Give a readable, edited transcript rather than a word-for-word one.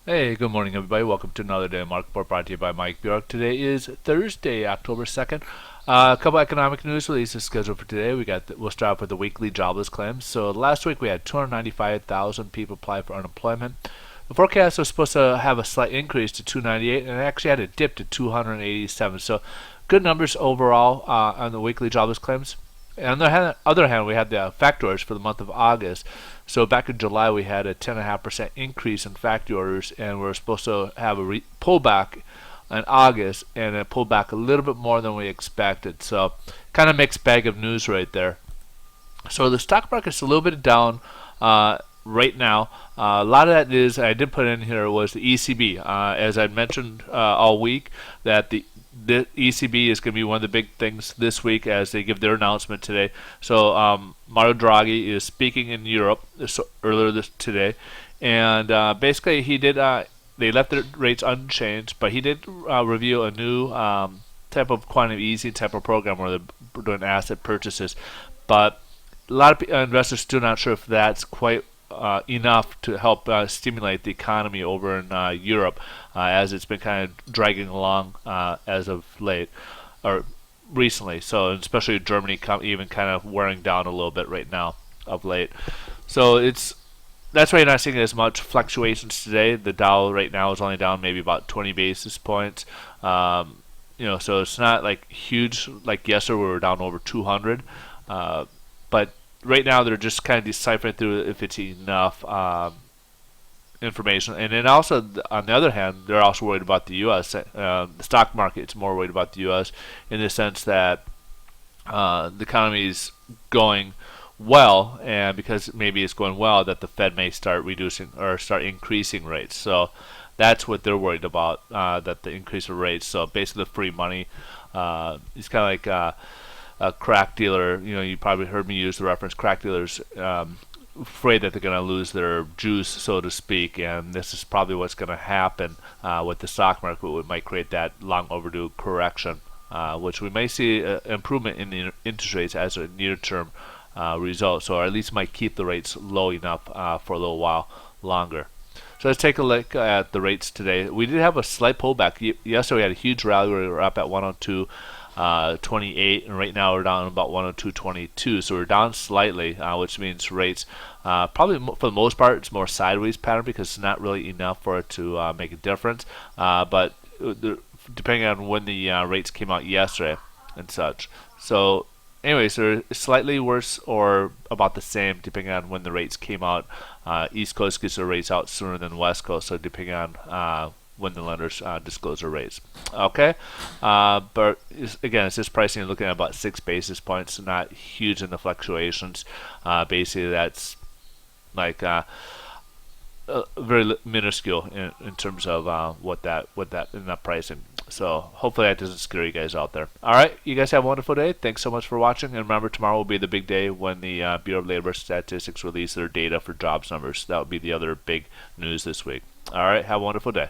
Hey, good morning, everybody. Welcome to another day of Market Report brought to you by Mike Bjork. Today is Thursday, October 2nd. A couple economic news releases scheduled for today. We'll start off with the weekly jobless claims. So last week we had 295,000 people apply for unemployment. The forecast was supposed to have a slight increase to 298, and it actually had a dip to 287. So good numbers overall on the weekly jobless claims. And on the other hand, we had the factory orders for the month of August. So back in July, we had a 10.5% increase in factory orders, and we're supposed to have a pullback in August, and it pulled back a little bit more than we expected. So kind of mixed bag of news right there. So the stock market's a little bit down right now. A lot of that is, I did put in here, was the ECB. As I mentioned all week, that the ECB is going to be one of the big things this week as they give their announcement today. So Mario Draghi is speaking in Europe earlier today, and basically he did. They left the rates unchanged, but he did review a new type of quantitative easing type of program where they're doing asset purchases. But a lot of investors still not sure if that's quite enough to help stimulate the economy over in Europe, as it's been kind of dragging along as of late or recently. So especially Germany, even kind of wearing down a little bit right now of late. So that's why you're not seeing as much fluctuations today. The Dow right now is only down maybe about 20 basis points. So it's not like huge like yesterday we were down over 200. But right now they're just kind of deciphering through if it's enough information. And then also, on the other hand, they're also worried about the U.S. The stock market is more worried about the U.S. in the sense that the economy is going well, and because maybe it's going well, that the Fed may start reducing or start increasing rates. So that's what they're worried about, that the increase of rates. So basically, the free money is kind of like a crack dealer. You probably heard me use the reference crack dealers. Afraid that they're going to lose their juice, so to speak, and this is probably what's going to happen with the stock market. It might create that long overdue correction, which we may see improvement in the interest rates as a near-term result, or at least might keep the rates low enough for a little while longer. So let's take a look at the rates today. We did have a slight pullback. Yesterday we had a huge rally. We were up at 102.28, and right now we're down about 102.22. So we're down slightly, which means rates probably for the most part it's more sideways pattern because it's not really enough for it to make a difference. But depending on when the rates came out yesterday and such. So anyways, they're slightly worse or about the same depending on when the rates came out. East Coast gets their rates out sooner than West Coast, so depending on when the lenders disclose their rates. Okay, but again, it's just pricing. You're looking at about 6 basis points, not huge in the fluctuations. Basically, that's like very minuscule in terms of what that in that pricing. So hopefully that doesn't scare you guys out there. All right, you guys have a wonderful day. Thanks so much for watching, and remember, tomorrow will be the big day when the Bureau of Labor Statistics release their data for jobs numbers. That will be the other big news this week. All right, have a wonderful day.